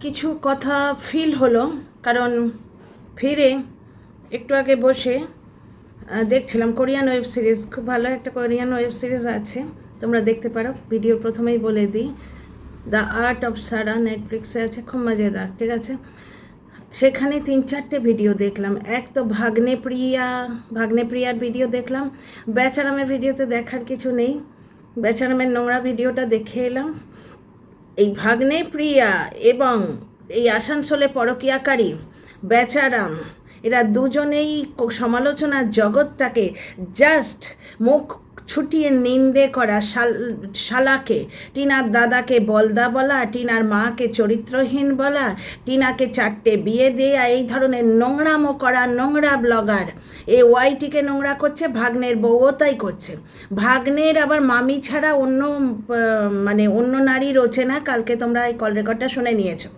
কিছু কথা ফিল হলো, কারণ ফিরে একটু আগে বসে দেখছিলাম কোরিয়ান ওয়েব সিরিজ। খুব ভালো একটা কোরিয়ান ওয়েব সিরিজ আছে, তোমরা দেখতে পারো। ভিডিও প্রথমেই বলে দিই, দ্য আর্ট অফ সারা, নেটফ্লিক্সে আছে, খুব মজাদার, ঠিক আছে। সেখানে 3-4টে ভিডিও দেখলাম। এক তো ভাগ্নে প্রিয়ার ভিডিও দেখলাম। বেচারামের ভিডিওতে দেখার কিছু নেই, বেচারামের নোংরা ভিডিওটা দেখে এলাম। এই ভাগ্নে প্রিয়া এবং এই আসানসোলে পরকীয়াকারী বেচারাম, এরা দুজনেই সমালোচনার জগৎটাকে জাস্ট মুখ ছুটিয়ে নিন্দে করা। শালাকে, টিনার দাদাকে বলদা বলা, টিনার মাকে চরিত্রহীন বলা, টিনাকে 4টে বিয়ে দেয়া, এই ধরনের নোংরামো করা নোংরা ব্লগার। এ ওয়াইটিকে নোংরা করছে, ভাগ্নের বউও তাই করছে। ভাগ্নের আবার মামি ছাড়া অন্য নারী রোচে না। কালকে তোমরা এই কল রেকর্ডটা শুনে নিয়েছো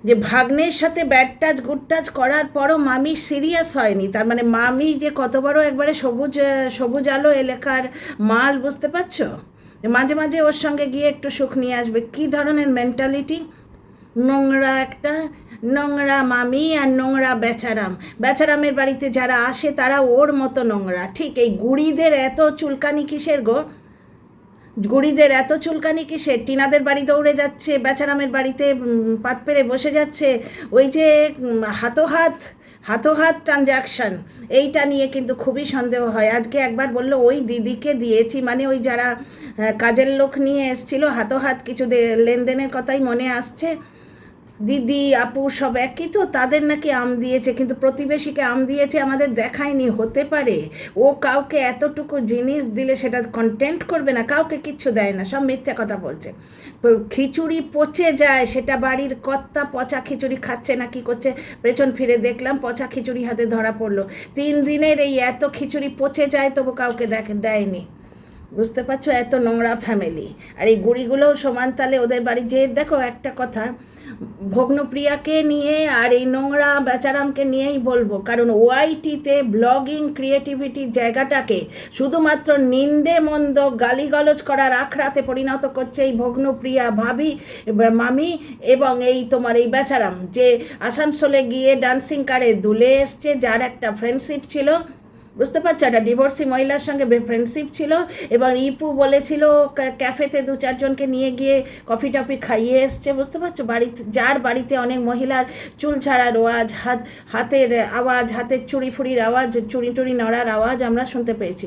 যে ভাগ্নের সাথে ব্যাড টাচ গুড টাচ করার পরও মামি সিরিয়াস হয়নি। তার মানে মামি যে কত বড় একবারে সবুজ আলো এলাকার মাল, বুঝতে পারছো? মাঝে মাঝে ওর সঙ্গে গিয়ে একটু সুখ নিয়ে আসবে। কী ধরনের মেন্টালিটি! নোংরা মামি আর নোংরা বেচারামের বাড়িতে যারা আসে তারা ওর মতো নোংরা। ঠিক এই গুড়িদের এত চুলকানি কিসের গো? কিসের? টিনাদের বাড়ি দৌড়ে যাচ্ছে, বেচারামের বাড়িতে পাত পেরে বসে যাচ্ছে। ওই যে হাতোহাত ট্রানজাকশান, এইটা নিয়ে কিন্তু খুবই সন্দেহ হয়। আজকে একবার বললো ওই দিদিকে দিয়েছি, মানে ওই যারা কাজের লোক নিয়ে এসছিল, হাতোহাত কিছু লেনদেনের কথাই মনে আসছে। দিদি আপু সব একই তো, তাদের নাকি আম দিয়েছে, কিন্তু প্রতিবেশীকে আম দিয়েছে আমাদের দেখায়নি। হতে পারে ও কাউকে এতটুকু জিনিস দিলে সেটা কন্টেন্ট করবে না? কাউকে কিচ্ছু দেয় না, সব মিথ্যে কথা বলছে। খিচুড়ি পচে যায়, সেটা বাড়ির কর্তা পচা খিচুড়ি খাচ্ছে না কি করছে, পেছন ফিরে দেখলাম পচা খিচুড়ি হাতে ধরা পড়লো। 3 দিনের এই এত খিচুড়ি পচে যায়, তবু কাউকে দেয়নি। বুঝতে পারছো? এত নোংরা ফ্যামিলি। আর এই গুড়িগুলোও সমান তালে ওদের বাড়ি। যে দেখো একটা কথা, ভগ্নপ্রিয়াকে নিয়ে আর এই নোংরা বেচারামকে নিয়েই বলবো, কারণ ওয়াইটিতে ব্লগিং ক্রিয়েটিভিটির জায়গাটাকে শুধুমাত্র নিন্দে মন্দ গালিগালজ করার আখড়াতে পরিণত করছে এই ভগ্নপ্রিয়া মামি এবং এই তোমার এই বেচারাম, যে আসানসোলে গিয়ে ডান্সিং কারে দুলে এসছে, যার একটা ফ্রেন্ডশিপ ছিল। বুঝতে পারছো? একটা ডিভোর্সি মহিলার সঙ্গে ফ্রেন্ডশিপ ছিল, এবং ইপু বলেছিল ক্যাফেতে 2-4 জনকে নিয়ে গিয়ে কফি টফি খাইয়ে এসছে। বুঝতে পারছো? যার বাড়িতে অনেক মহিলার চুল ছাড়ার আওয়াজ, হাতের আওয়াজ, হাতের চুড়ি ফুড়ির আওয়াজ, চুড়ি টুড়ি নড়ার আওয়াজ আমরা শুনতে পেয়েছি।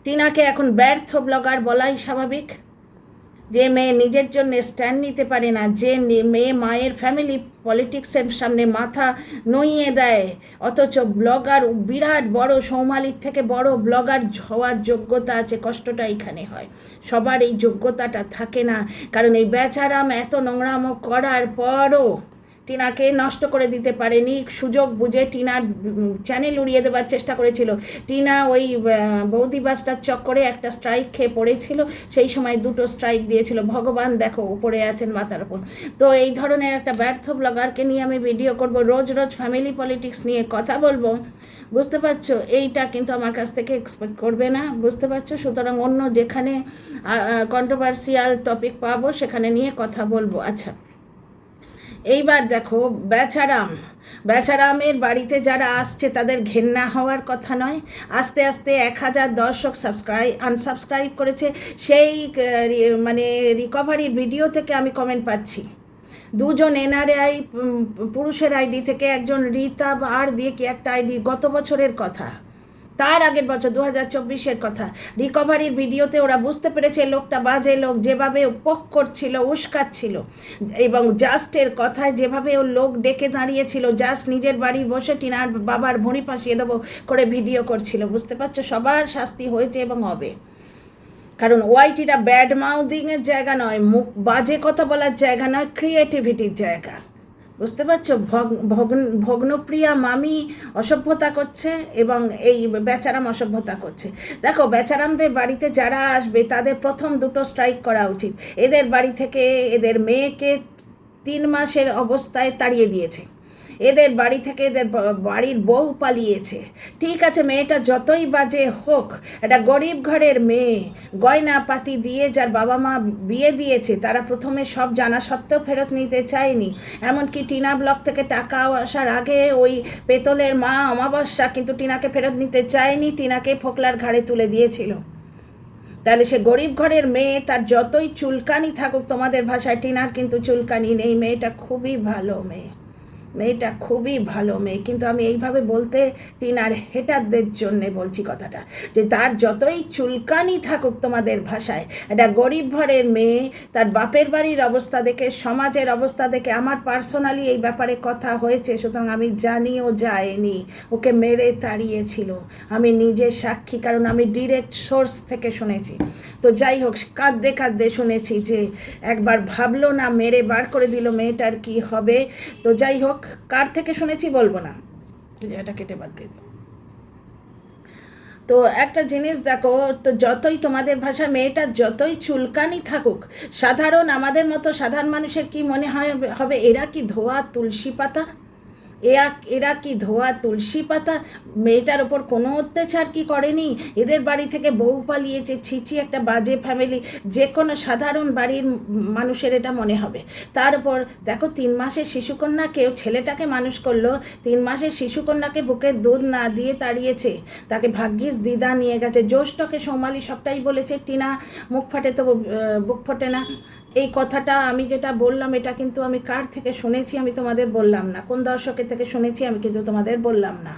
টিনাকে এখন ব্যর্থ ব্লগার বলাই স্বাভাবিক। যে মেয়ে নিজের জন্য স্ট্যান্ড নিতে পারে না, যে মেয়ে মায়ের ফ্যামিলি পলিটিক্সের সামনে মাথা নইয়ে দেয়, অথচ ব্লগার বিরাট বড় সৌমালির থেকে বড় ব্লগার হওয়ার যোগ্যতা আছে। কষ্টটা এইখানে হয়, সবার এই যোগ্যতাটা থাকে না। কারণ এই বেচারাম এত নোংরামো করার পরও টিনাকে নষ্ট করে দিতে পারেনি। সুযোগ বুঝে টিনার চ্যানেল উড়িয়ে দেওয়ার চেষ্টা করেছিল। টিনা ওই বৌদি বাসটার চক্করে একটা স্ট্রাইক খেয়ে পড়েছিল, সেই সময় 2টো স্ট্রাইক দিয়েছিল। ভগবান দেখো উপরে আছেন মাথার উপর। তো এই ধরনের একটা ব্যর্থ ব্লগারকে নিয়ে আমি ভিডিও করব, রোজ ফ্যামিলি পলিটিক্স নিয়ে কথা বলবো। বুঝতে পারছো? এইটা কিন্তু আমার কাছ থেকে এক্সপেক্ট করবে না। বুঝতে পারছো? সুতরাং অন্য যেখানে কন্ট্রোভার্সিয়াল টপিক পাবো সেখানে নিয়ে কথা বলবো। আচ্ছা, এইবার দেখো, বেচারামের বাড়িতে যারা আসছে তাদের ঘেন্না হওয়ার কথা নয়। আস্তে আস্তে 1000 দর্শক আনসাবস্ক্রাইব করেছে। সেই রিকভারির ভিডিও থেকে আমি কমেন্ট পাচ্ছি। 2 জন এনআরআই পুরুষের আইডি থেকে, একজন রীতা আর দিয়ে কি একটা আইডি, গত বছরের কথা, তার আগের বছর 2024-এর কথা, রিকভারির ভিডিওতে ওরা বুঝতে পেরেছে লোকটা বাজে লোক, যেভাবে পক করছিল, উস্কাচ্ছিল, এবং জাস্টের কথায় যেভাবে ও লোক ডেকে দাঁড়িয়েছিল, জাস্ট নিজের বাড়ি বসে টিনার বাবার ভুঁড়ি ফাঁসিয়ে দেবো করে ভিডিও করছিল। বুঝতে পারছো? সবার শাস্তি হয়েছে এবং হবে। কারণ ওয়াইটিটা ব্যাড মাউথিংয়ের জায়গা নয়, মুখ বাজে কথা বলার জায়গা নয়, ক্রিয়েটিভিটির জায়গা। বুঝতে পারছো? ভগ্নপ্রিয়া মামি অসভ্যতা করছে এবং এই বেচারাম অসভ্যতা করছে। দেখো, বেচারামদের বাড়িতে যারা আসবে তাদের প্রথম 2টো স্ট্রাইক করা উচিত। এদের বাড়ি থেকে এদের মেয়েকে 3 মাসের অবস্থায় তাড়িয়ে দিয়েছে, এদের বাড়ি থেকে এদের বাড়ির বউ পালিয়েছে। ঠিক আছে, মেয়েটা যতই বাজে হোক, একটা গরিব ঘরের মেয়ে, গয়না পাতি দিয়ে যার বাবা মা বিয়ে দিয়েছে, তারা প্রথমে সব জানা সত্ত্বেও ফেরত নিতে চায়নি। এমনকি টিনা ব্লক থেকে টাকা আসার আগে ওই পেতলের মা অমাবস্যা কিন্তু টিনাকে ফেরত নিতে চায়নি, টিনাকে ফোকলার ঘাড়ে তুলে দিয়েছিল। তাহলে সে গরিব ঘরের মেয়ে, তার যতই চুলকানি থাকুক, তোমাদের ভাষায় টিনার কিন্তু চুলকানি নেই, মেয়েটা খুবই ভালো মেয়ে, মেয়েটা খুবই ভালো মেয়ে। কিন্তু আমি এইভাবে বলতে টিনার হেটারদের জন্যে বলছি কথাটা, যে তার যতই চুলকানি থাকুক তোমাদের ভাষায়, একটা গরিব ঘরের মেয়ে, তার বাপের বাড়ির অবস্থা দেখে, সমাজের অবস্থা দেখে, আমার পার্সোনালি এই ব্যাপারে কথা হয়েছে, সুতরাং আমি জানি ও যায়নি, ওকে মেরে তাড়িয়েছিল, আমি নিজে সাক্ষী, কারণ আমি ডিরেক্ট সোর্স থেকে শুনেছি। তো যাই হোক, কাঁদতে কাঁদতে শুনেছি যে একবার ভাবলো না, মেরে বার করে দিল, মেয়েটার কি হবে। তো যাই হোক, কার থেকে শুনেছি বলবো না, এটা কেটে বাদ দিয়ে দাও। তো একটা জিনিস দেখো, তো যতই তোমাদের ভাষা মেয়েটার যতই চুলকানি থাকুক, সাধারণ আমাদের মতো সাধারণ মানুষের কি মনে হবে এরা কি ধোয়া তুলসী পাতা, এরা কি ধোয়া তুলসী পাতা, মেয়েটার ওপর কোনো অত্যাচার কি করেনি, এদের বাড়ি থেকে বউ পালিয়েছে, ছিচি একটা বাজে ফ্যামিলি, যে কোনো সাধারণ বাড়ির মানুষের এটা মনে হবে। তার উপর দেখো, 3 মাসের শিশুকন্যাকেও, ছেলেটাকে মানুষ করলো, 3 মাসের শিশুকন্যাকে বুকে দুধ না দিয়ে তাড়িয়েছে, তাকে ভাগ্যিস দিদা নিয়ে গেছে। জ্যৈষ্ঠকে সৌমালি সবটাই বলেছে, টিনা মুখ ফাটে তো বুক ফোটে না। এই কথাটা আমি যেটা বললাম, এটা কিন্তু আমি কার থেকে শুনেছি আমি তোমাদের বললাম না, কোন দর্শকের থেকে শুনেছি আমি কিন্তু তোমাদের বললাম না।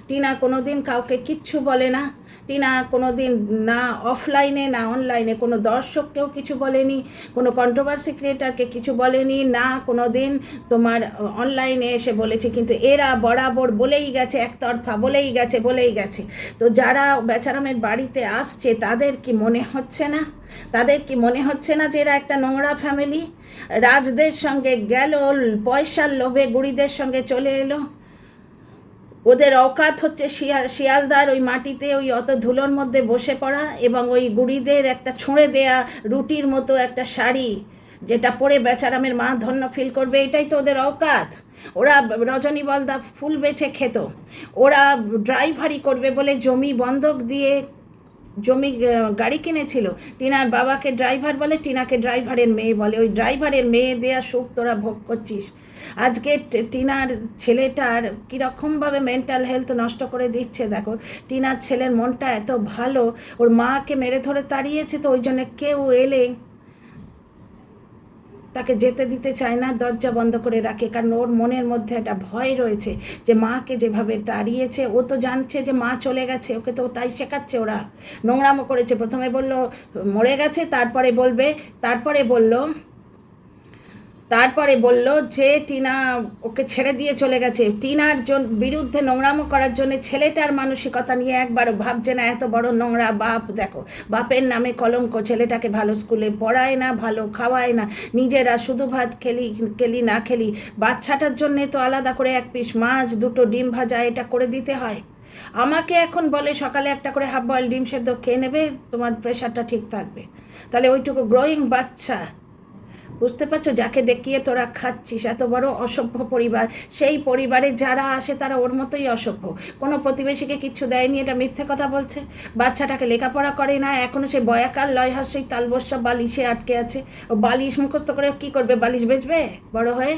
টিনা কোনো দিন কাউকে কিচ্ছু বলে না, টিনা কোনো দিন না অফলাইনে না অনলাইনে কোনো দর্শককেও কিছু বলেনি, কোনো কন্ট্রোভার্সি ক্রিয়েটারকে কিছু বলেনি, না কোনো দিন তোমার অনলাইনে এসে বলেছে। কিন্তু এরা বরাবর বলেই গেছে, একতরফা বলেই গেছে। তো যারা বেচারামের বাড়িতে আসছে, তাদের কি মনে হচ্ছে না, যে এরা একটা নোংরা ফ্যামিলি? রাজদের সঙ্গে গেল, পয়সার লোভে গুড়িদের সঙ্গে চলে এলো, ওদের অকাত হচ্ছে শিয়ালদার ওই মাটিতে ওই অত ধুলোর মধ্যে বসে পড়া, এবং ওই গুড়িদের একটা ছুঁড়ে দেয়া রুটির মতো একটা শাড়ি যেটা পরে বেচারামের মা ধন্য ফিল করবে, এটাই তো ওদের অকাত। ওরা রজনীগন্ধা ফুল বেচে খেত, ওরা ড্রাইভারি করবে বলে জমি বন্ধক দিয়ে গাড়ি কিনেছিল, টিনার বাবাকে ড্রাইভার বলে, টিনাকে ড্রাইভারের মেয়ে বলে, ওই ড্রাইভারের মেয়ে দেয়া সুখ তোরা ভোগ করছিস। আজকে টিনার ছেলেটার কীরকমভাবে মেন্টাল হেলথ নষ্ট করে দিচ্ছে দেখো। টিনার ছেলের মনটা এত ভালো, ওর মাকে মেরে ধরে তাড়িয়েছে, তো ওই জন্য কেউ এলে তাকে যেতে দিতে চায় না, দরজা বন্ধ করে রাখে, কারণ ওর মনের মধ্যে একটা ভয় রয়েছে যে মাকে যেভাবে তাড়িয়েছে, ও তো জানছে যে মা চলে গেছে, ওকে তো তাই শেখাচ্ছে। ওরা নোংরামো করেছে, প্রথমে বলল মরে গেছে, তারপরে বলল যে টিনা ওকে ছেড়ে দিয়ে চলে গেছে। টিনার বিরুদ্ধে নোংরামো করার জন্য ছেলেটার মানসিকতা নিয়ে একবারও ভাবছে না, এত বড় নোংরা বাপ। দেখো, বাপের নামে কলঙ্ক, ছেলেটাকে ভালো স্কুলে পড়ায় না, ভালো খাওয়ায় না, নিজেরা শুধু ভাত খেলি না খেলি, বাচ্চাটার জন্যে তো আলাদা করে 1 পিস মাছ, 2টো ডিম ভাজা এটা করে দিতে হয়। আমাকে এখন বলে সকালে একটা করে হাফ বয়েল ডিম সেদ্ধ খেয়ে নেবে, তোমার প্রেশারটা ঠিক থাকবে। তাহলে ওইটুকু গ্রোয়িং বাচ্চা, বুঝতে পারছো, যাকে দেখিয়ে তোরা খাচ্ছিস, এত বড় অসভ্য পরিবার, সেই পরিবারে যারা আসে তারা ওর মতোই অসভ্য। কোনো প্রতিবেশীকে কিচ্ছু দেয়নি, এটা মিথ্যে কথা বলছে। বাচ্চাটাকে লেখাপড়া করে না, এখনও সে বয়াকার লয় হাস্যই তালবস্য বালিশে আটকে আছে। ও বালিশ মুখস্থ করে কী করবে? বালিশ বেচবে বড় হয়ে?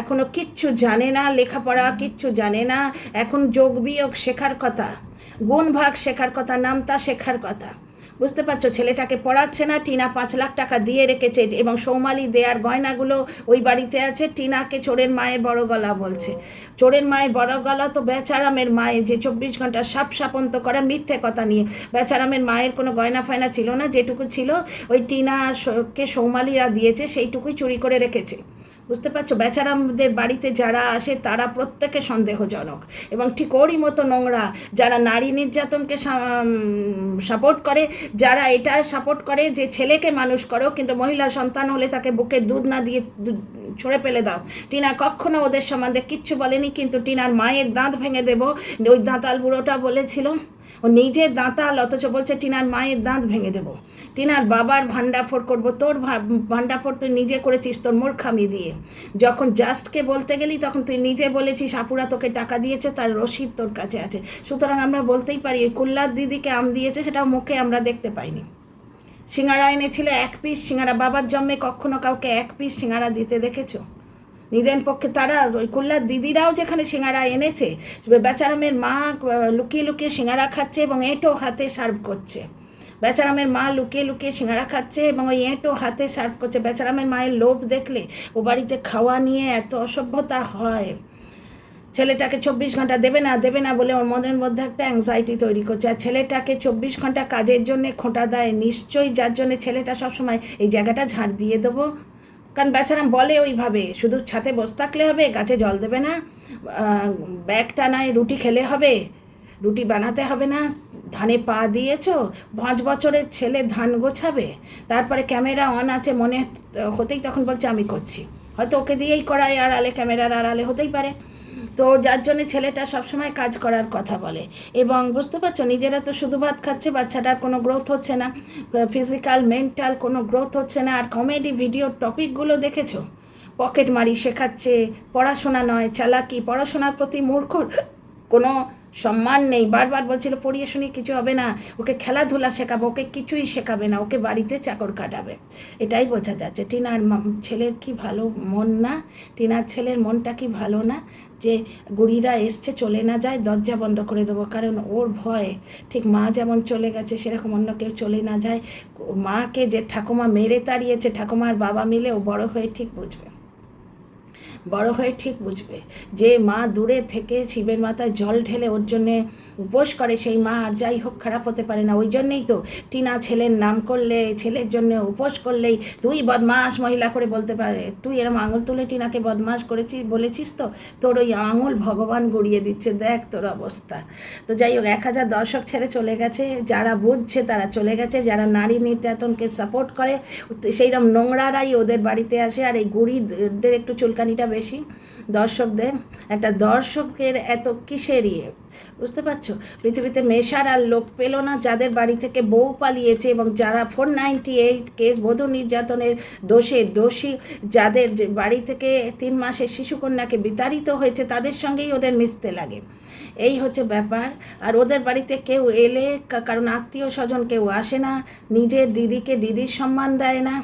এখনও কিচ্ছু জানে না, লেখাপড়া কিচ্ছু জানে না। এখন যোগ বিয়োগ শেখার কথা, গুণ ভাগ শেখার কথা, নামতা শেখার কথা। বুঝতে পারছো, ছেলেটাকে পড়াচ্ছে না। টিনা 5 লাখ টাকা দিয়ে রেখেছে, এবং সৌমালি দেয়ার গয়নাগুলো ওই বাড়িতে আছে। টিনাকে চোরের মায়ের বড় গলা বলছে। চোরের মায়ের বড় গলা তো বেচারামের মায়ের, যে 24 ঘন্টা সাপন্ত করে মিথ্যে কথা নিয়ে। বেচারামের মায়ের কোনো গয়না ফয়না ছিল না, যেটুকু ছিল ওই টিনাকে সৌমালিরা দিয়েছে, সেইটুকুই চুরি করে রেখেছে। বুঝতে পারছো, বেচারামদের বাড়িতে যারা আসে তারা প্রত্যেকে সন্দেহজনক, এবং ঠিক ওরই মতো নোংরা যারা নারী নির্যাতনকে সাপোর্ট করে, যারা এটা সাপোর্ট করে যে ছেলেকে মানুষ করো, কিন্তু মহিলা সন্তান হলে তাকে বুকে দুধ না দিয়ে ছুঁড়ে ফেলে দাও। টিনা কখনো ওদের সম্বন্ধে কিচ্ছু বলেনি, কিন্তু টিনার মায়ের দাঁত ভেঙে দেবো, ওই দাঁতাল বুড়োটা বলেছিল। ও নিজের দাঁতাল, অথচ বলছে টিনার মায়ের দাঁত ভেঙে দেবো, টিনার বাবার ভান্ডাফোড় করবো। তোর ভান্ডাফোড় তুই নিজে করেছিস তোর মূর্খামি দিয়ে। যখন জাস্টকে বলতে গেলি তখন তুই নিজে বলেছিস আপুরা তোকে টাকা দিয়েছে, তার রসিদ তোর কাছে আছে। সুতরাং আমরা বলতেই পারি ওই কুল্লার দিদিকে আম দিয়েছে, সেটাও মুখে আমরা দেখতে পাইনি। সিঙ্গারা এনেছিল 1 পিস সিঙ্গারা, বাবার জন্মে কখনো কাউকে 1 পিস সিঙ্গারা দিতে দেখেছো? নিদেন পক্ষে তারা ওই কুল্লার দিদিরাও যেখানে সিঙ্গারা এনেছে, বেচারামের মা লুকিয়ে লুকিয়ে সিঙ্গারা খাচ্ছে এবং এঁটো হাতে সার্ভ করছে। বেচারামের মা লুকিয়ে লুকিয়ে সিঙ্গারা খাচ্ছে এবং ওই এঁটো হাতে সার্ভ করছে। বেচারামের মায়ের লোভ দেখলে ও বাড়িতে খাওয়া নিয়ে এত অসভ্যতা হয়। ছেলেটাকে 24 ঘন্টা দেবে না বলে ওর মনের মধ্যে একটা অ্যাংজাইটি তৈরি করছে। আর ছেলেটাকে 24 ঘন্টা কাজের জন্য খোঁটা দেয় নিশ্চয়ই, যার জন্য ছেলেটা সবসময় এই জায়গাটা ঝাড় দিয়ে দেবো। কারণ বেচারাম বলে ওইভাবে, শুধু ছাতে বসে থাকলে হবে, গাছে জল দেবে না, ব্যাগ টানায় রুটি খেলে হবে, রুটি বানাতে হবে না, ধানে পা দিয়েছো, 5 বছরের ছেলে ধান গোছাবে, তারপরে ক্যামেরা অন আছে মনে হতেই তখন বলছে আমি করছি। হয়তো ওকে দিয়েই করায় আড়ালে, ক্যামেরার আড়ালে হতেই পারে। তো যার জন্য ছেলেটা সবসময় কাজ করার কথা বলে। এবং বুঝতে পারছো, নিজেরা তো শুধু ভাত খাচ্ছে, বাচ্চাটার কোনো গ্রোথ হচ্ছে না, ফিজিক্যাল মেন্টাল কোনো গ্রোথ হচ্ছে না। আর কমেডি ভিডিওর টপিকগুলো দেখেছো? পকেট মারি শেখাচ্ছে, পড়াশোনা নয় চালাকি, পড়াশোনার প্রতি মূর্খর কোনো সম্মান নেই। বারবার বলছিল পড়িয়ে শুনিয়ে কিছু হবে না, ওকে খেলাধুলা শেখাবো, ওকে কিছুই শেখাবে না, ওকে বাড়িতে চাকর কাটাবে। এটাই বোঝা যাচ্ছে। টিনার ছেলের কি ভালো মন না, টিনার ছেলের মনটা কি ভালো না যে গুড়িরা এসছে চলে না যায়, দরজা বন্ধ করে দেবো। কারণ ওর ভয় ঠিক মা যেমন চলে গেছে সেরকম অন্য কেউ চলে না যায়। মাকে যে ঠাকুমা মেরে তাড়িয়েছে, ঠাকুমার বাবা মিলে ও বড় হয়ে ঠিক বুঝবে যে মা দূরে থেকে শিবের মাথায় জল ঢেলে ওর জন্যে উপোস করে, সেই মা আর যাই হোক খারাপ হতে পারে না। ওই জন্যেই তো টিনা ছেলের নাম করলে, ছেলের জন্য উপোস করলেই তুই বদমাস মহিলা করে বলতে পারে। তুই এরম আঙুল তুলে টিনাকে বদমাস বলেছিস তো তোর ওই আঙুল ভগবান গড়িয়ে দিচ্ছে, দেখ তোর অবস্থা। তো যাই হোক, 1000 দর্শক ছেড়ে চলে গেছে, যারা বুঝছে তারা চলে গেছে, যারা নারী নির্যাতনকে সাপোর্ট করে সেইরকম নোংরারাই ওদের বাড়িতে আসে। আর এই গুড়িদের একটু চুলকানিটা বেশি, দর্শকদের। একটা দর্শকের এত কিসের বুঝতে পারছো? পৃথিবীতে মেশার আর লোক পেল না, যাদের বাড়ি থেকে বউ পালিয়েছে এবং যারা 498 কেস বধূ নির্যাতনের দোষী, যাদের বাড়ি থেকে 3 মাসের শিশুকন্যাকে বিতাড়িত হয়েছে, তাদের সঙ্গেই ওদের মিশতে লাগে। এই হচ্ছে ব্যাপার। আর ওদের বাড়িতে কেউ এলে, কারণ আত্মীয় স্বজন কেউ আসে না, নিজের দিদিকে দিদির সম্মান দেয় না।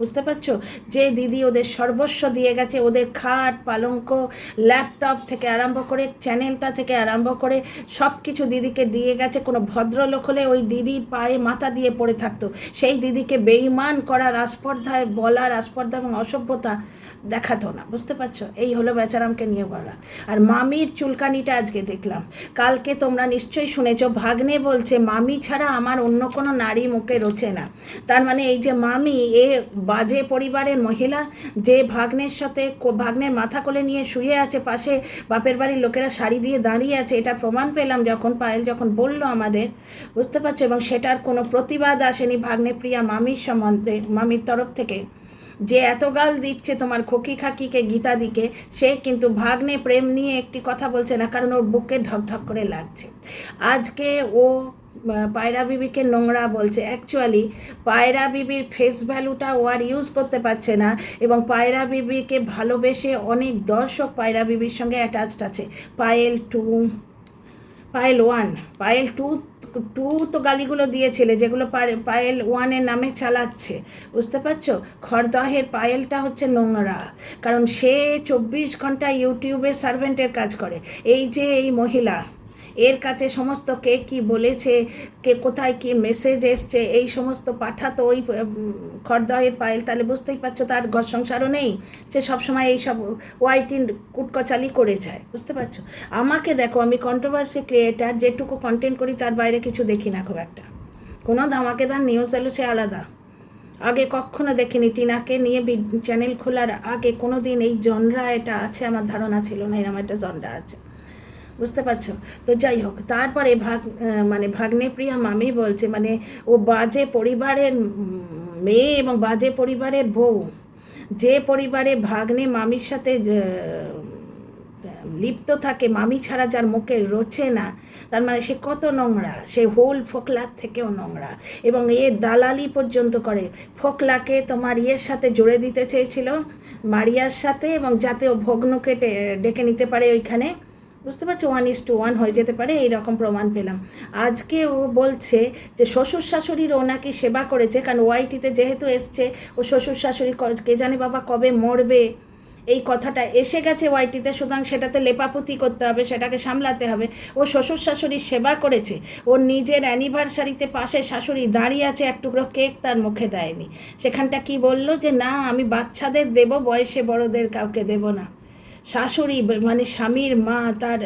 বুঝতে পারছো? যে দিদি ওদের সর্বস্ব দিয়ে গেছে, ওদের খাট পালঙ্ক ল্যাপটপ থেকে আরম্ভ করে চ্যানেলটা থেকে আরম্ভ করে সব কিছু দিদিকে দিয়ে গেছে। কোনো ভদ্রলোক হলে ওই দিদির পায়ে মাথা দিয়ে পড়ে থাকতো। সেই দিদিকে বেঈমান করার আস্পর্ধায় বলার আস্পর্ধা এবং অসভ্যতা দেখাতো না। বুঝতে পারছো? এই হলো বেচারামকে নিয়ে বলা। আর মামির চুলকানিটা আজকে দেখলাম, কালকে তোমরা নিশ্চয়ই শুনেছ ভাগ্নে বলছে মামি ছাড়া আমার অন্য কোনো নারী মুখে রোচে না। তার মানে এই যে মামি, এ বাজে পরিবারের মহিলা, যে ভাগ্নের সাথে ভাগ্নের মাথা কোলে নিয়ে শুয়ে আছে, পাশে বাপের বাড়ির লোকেরা শাড়ি দিয়ে দাঁড়িয়ে আছে, এটা প্রমাণ পেলাম যখন পায়েল যখন বলল আমাদের। বুঝতে পারছো? এবং সেটার কোনো প্রতিবাদ আসেনি ভাগ্নে প্রিয়া মামির সম্বন্ধে, মামির তরফ থেকে। যে এত গাল দিচ্ছে তোমার খোকি খাকিকে, গীতাদিকে, সে কিন্তু ভাগ্নে প্রেম নিয়ে একটি কথা বলছে না, কারণ ওর বুকে ধকধক করে লাগছে। আজকে ও পায়রা বিবিকে নোংরা বলছে। অ্যাকচুয়ালি পায়রা বিবির ফেস ভ্যালুটা ও আর ইউজ করতে পারছে না, এবং পায়রা বিবিকে ভালোবেসে অনেক দর্শক পায়রা বিবির সঙ্গে অ্যাটাচড আছে। পায়েল 1, পায়েল 2 তো গালিগুলো দিয়েছিলে, যেগুলো পায়েল 1-এর নামে চালাচ্ছে। বুঝতে পারছো? খড়দহের পায়েলটা হচ্ছে নোংরা, কারণ সে 24 ঘন্টা ইউটিউবে সার্ভেন্টের কাজ করে। এই যে এই মহিলা, এর কাছে সমস্ত কে কি বলেছে, কে কোথায় কি মেসেজ এসছে, এই সমস্ত পাঠাতো ওই খড়দহের পায়েল। তাহলে বুঝতেই পারছো তার ঘর সংসারও নেই, সে সবসময় এইসব ওয়াইটিন কুটকচালি করে যায়। বুঝতে পারছো? আমাকে দেখো, আমি কন্ট্রোভার্সি ক্রিয়েটার, যেটুকু কন্টেন্ট করি তার বাইরে কিছু দেখি না খুব একটা। কোনো ধামাকেদার নিউজ এলো সে আলাদা, আগে কখনো দেখিনি। টিনাকে নিয়ে চ্যানেল খোলার আগে কোনো দিন এই জনরা এটা আছে আমার ধারণা ছিল না, এরকম একটা জনরা আছে। বুঝতে পারছো? তো যাই হোক, তারপরে ভাগ্নে প্রিয়া মামি বলছে ও বাজে পরিবারের মেয়ে এবং বাজে পরিবারের বউ। যে পরিবারে ভাগ্নে মামির সাথে লিপ্ত থাকে, মামি ছাড়া যার মুখে রোচে না, তার মানে সে কত নোংরা, সে হোল ফোকলার থেকেও নোংরা, এবং এ দালালি পর্যন্ত করে। ফোকলাকে তোমার ইয়ের সাথে জুড়ে দিতে চেয়েছিল, মারিয়ার সাথে, এবং যাতে ও ভগ্নকে ডেকে নিতে পারে ওইখানে, বুঝতে পারছো, 1:1 হয়ে যেতে পারে, এইরকম প্রমাণ পেলাম। আজকে ও বলছে যে শ্বশুর শাশুড়ির ও নাকি সেবা করেছে, কারণ ওয়াইটিতে যেহেতু এসছে, ও শ্বশুর শাশুড়ি কে জানে বাবা কবে মরবে, এই কথাটা এসে গেছে ওয়াইটিতে, সুতরাং সেটাতে লেপাপুতি করতে হবে, সেটাকে সামলাতে হবে। ও শ্বশুর শাশুড়ির সেবা করেছে, ওর নিজের অ্যানিভার্সারিতে পাশে শাশুড়ি দাঁড়িয়ে আছে, এক টুকরো কেক তার মুখে দেয়নি। সেখানটা কি বললো যে না আমি বাচ্চাদের দেব, বয়সে বড়দের কাউকে দেব না। শাশুড়ি মানে স্বামীর মা, তার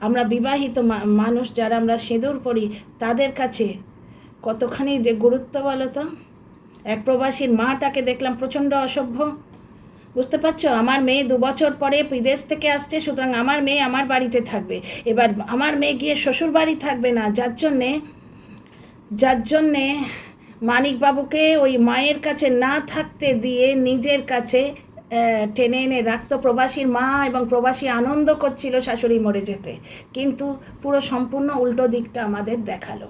আমরা বিবাহিত মানুষ যারা আমরা সিঁদুর পরি, তাদের কাছে কতখানি যে গুরুত্ব বলো তো। এক প্রবাসীর মাটাকে দেখলাম প্রচণ্ড অসভ্য, বুঝতে পারছো। আমার মেয়ে 2 বছর পরে বিদেশ থেকে আসছে, সুতরাং আমার মেয়ে আমার বাড়িতে থাকবে। এবার আমার মেয়ে গিয়ে শ্বশুর বাড়ি থাকবে না, যার জন্যে মানিকবাবুকে ওই মায়ের কাছে না থাকতে দিয়ে নিজের কাছে টেনে এনে রাখতো। প্রবাসীর মা এবং প্রবাসী আনন্দ করছিল শাশুড়ি মরে যেতে, কিন্তু পুরো সম্পূর্ণ উল্টো দিকটা আমাদের দেখালো,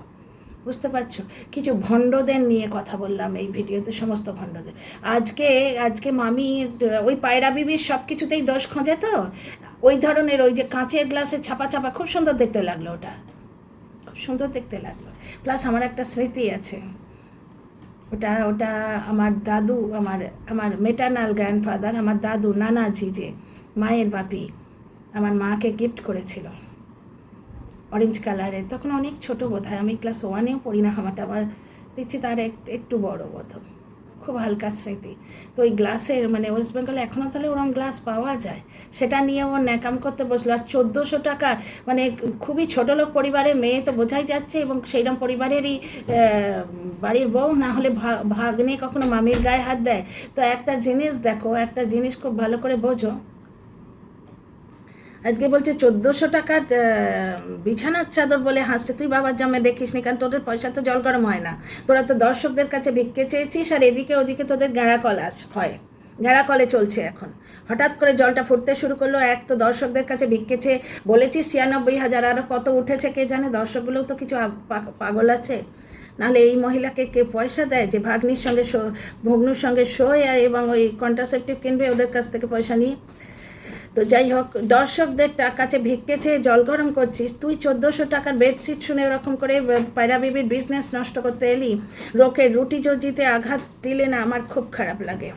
বুঝতে পারছো। কিছু ভণ্ডদের নিয়ে কথা বললাম এই ভিডিওতে, সমস্ত ভণ্ডদের। আজকে মামি ওই পায়রা বিবির সব কিছুতেই দোষ খোঁজে, তো ওই ধরনের ওই যে কাঁচের গ্লাসে ছাপা ছাপা, খুব সুন্দর দেখতে লাগলো, ওটা খুব সুন্দর দেখতে লাগলো। প্লাস আমার একটা স্মৃতি আছে, ওটা আমার দাদু, আমার মেটার্নাল গ্র্যান্ডফাদার, আমার দাদু নানাজি, যে মায়ের বাপি, আমার মাকে গিফট করেছিল অরেঞ্জ কালারের। তখন অনেক ছোটো বোধ হয়, আমি ক্লাস 1-এও পড়ি না, আমারটা আবার দেখছি তার একটু বড় বোধ, খুব হালকা স্মৃতি। তো ওই গ্লাসের মানে ওয়েস্ট বেঙ্গলে এখনও তাহলে ওরকম গ্লাস পাওয়া যায়, সেটা নিয়ে ও ন্যাকাম করতে বসলো। আর 1400 টাকা, মানে খুবই ছোটো লোক পরিবারের মেয়ে তো বোঝাই যাচ্ছে, এবং সেইরকম পরিবারেরই বাড়ির বউ, না হলে ভাগ্নে কখনো মামির গায়ে হাত দেয়। তো একটা জিনিস দেখো, একটা জিনিস খুব ভালো করে বোঝো। আজকে বলছে 1400 টাকার বিছানার চাদর বলে হাসছে। তুই বাবার জন্মে দেখিস নি, কারণ তোদের পয়সা তো জল গরম হয় না। তোরা তো দর্শকদের কাছে ভিক্ষে চেয়েছিস, আর এদিকে ওদিকে তোদের গেঁড়া কল হয়, গেঁড়া কলে চলছে এখন। হঠাৎ করে জলটা ফুটতে শুরু করলো। এক তো দর্শকদের কাছে ভিক্ষে চেয়ে বলেছিস 96,000, আরও কত উঠেছে কে জানে। দর্শকগুলোও তো কিছু পাগল আছে, নাহলে এই মহিলাকে কে পয়সা দেয় যে ভাগ্নির সঙ্গে ভগ্নুর সঙ্গে শোয় এবং ওই কন্ট্রাসেপটিভ কিনবে ওদের কাছ থেকে পয়সা নিয়ে। তো যাই হোক, দর্শকদের কাছে ভিক্ষে চেয়ে জল গরম করছিস। তুই 1400 টাকার বেডশিট শুনে ওরকম করে পায়রা বিবির বিজনেস নষ্ট করতে এলি। লোকের রুটি জর্জিতে আঘাত দিলে না আমার খুব খারাপ লাগে।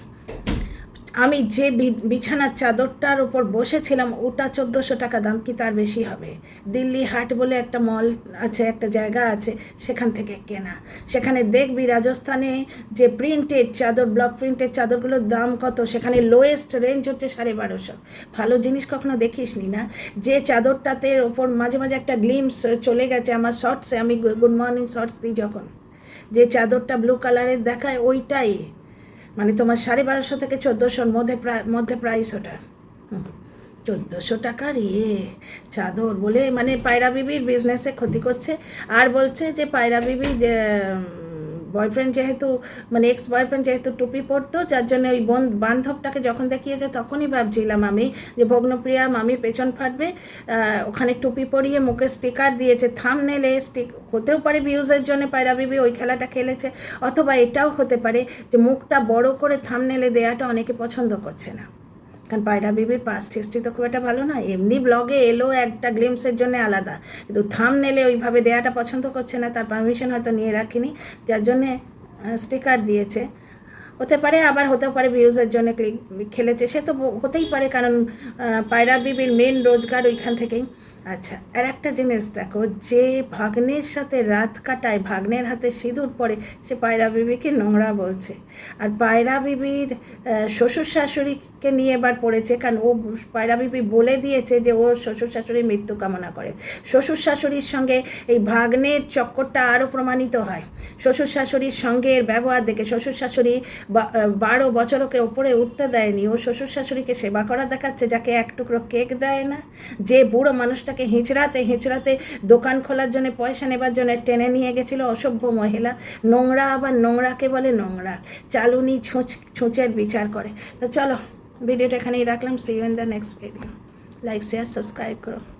আমি যে বিছানার চাদরটার উপর বসেছিলাম ওটা 1400 টাকা দাম, কি তার বেশি হবে? দিল্লি হাট বলে একটা মল আছে, একটা জায়গা আছে, সেখান থেকে কেনা। সেখানে দেখবি রাজস্থানে যে প্রিন্টেড চাদর, ব্লক প্রিন্টেড চাদরগুলোর দাম কত, সেখানে লোয়েস্ট রেঞ্জ হচ্ছে 1250। ভালো জিনিস কখনো দেখিস নি না? যে চাদরটাতে ওপর মাঝে মাঝে একটা গ্লিমস চলে গেছে আমার শর্টসে, আমি গুড মর্নিং শর্টস দিই যখন, যে চাদরটা ব্লু কালারের দেখায় ওইটাই, মানে তোমার 1250 থেকে 1400-র মধ্যে প্রাইস ওটা। 1400 টাকার চাদর বলে মানে পায়রা বিবির বিজনেসে ক্ষতি করছে। আর বলছে যে পায়রা বিবি বয়ফ্রেন্ড যেহেতু, মানে এক্স বয়ফ্রেন্ড যেহেতু টুপি পরতো, যার জন্য ওই বান্ধবটাকে যখন দেখিয়েছে তখনই ভাবছিলাম আমি যে ভগ্নপ্রিয়া মামি পেছন ফাটবে, ওখানে টুপি পরিয়ে মুখে স্টিকার দিয়েছে, থাম্বনেলে হতেও পারে ভিউজের জন্য পায়রা বিবি ওই খেলাটা খেলেছে, অথবা এটাও হতে পারে যে মুখটা বড় করে থাম্বনেলে দেওয়াটা অনেকে পছন্দ করছে না, কারণ পায়রা বিবির পাস্ট হিস্ট্রি তো খুব একটা ভালো না। এমনি ব্লগে এলো একটা গ্লিমসের জন্য আলাদা, কিন্তু থাম্বনেলে ওইভাবে দেওয়াটা পছন্দ করছে না, তার পারমিশন হয়তো নিয়ে রাখিনি, যার জন্যে স্টিকার দিয়েছে। হতে পারে, আবার হতেও পারে ভিউজের জন্য খেলেছে, সে তো হতেই পারে, কারণ পায়রা বিবির মেন রোজগার ওইখান থেকেই। আচ্ছা, আর একটা জিনিস দেখো, যে ভাগ্নের সাথে রাত কাটায়, ভাগ্নের হাতে সিঁদুর পরে, সে পায়রা বিবিকে নোংরা বলছে। আর পায়রা বিবির শ্বশুর শাশুড়িকে নিয়ে এবার পড়েছে, কারণ ও পায়রা বিবি বলে দিয়েছে যে ও শ্বশুর শাশুড়ির মৃত্যু কামনা করে। শ্বশুর শাশুড়ির সঙ্গে এই ভাগ্নের চক্করটা আরও প্রমাণিত হয়। শ্বশুর শাশুড়ির সঙ্গে এর ব্যবহার দেখে শ্বশুর শাশুড়ি 12 বছর ওকে ওপরে উঠতে দেয়নি, ও শ্বশুর শাশুড়িকে সেবা করা দেখাচ্ছে, যাকে এক টুকরো কেক দেয় না, যে বুড়ো মানুষটাকে হিঁচড়াতে দোকান খোলার জন্য পয়সা নেবার জন্য টেনে নিয়ে গেছিলো, অসভ্য মহিলা, নোংরা, আবার নোংরাকে বলে নোংরা, চালুনি ছুঁচের বিচার করে। তো চলো ভিডিওটা এখানেই রাখলাম, see you in the next video, like share subscribe করো।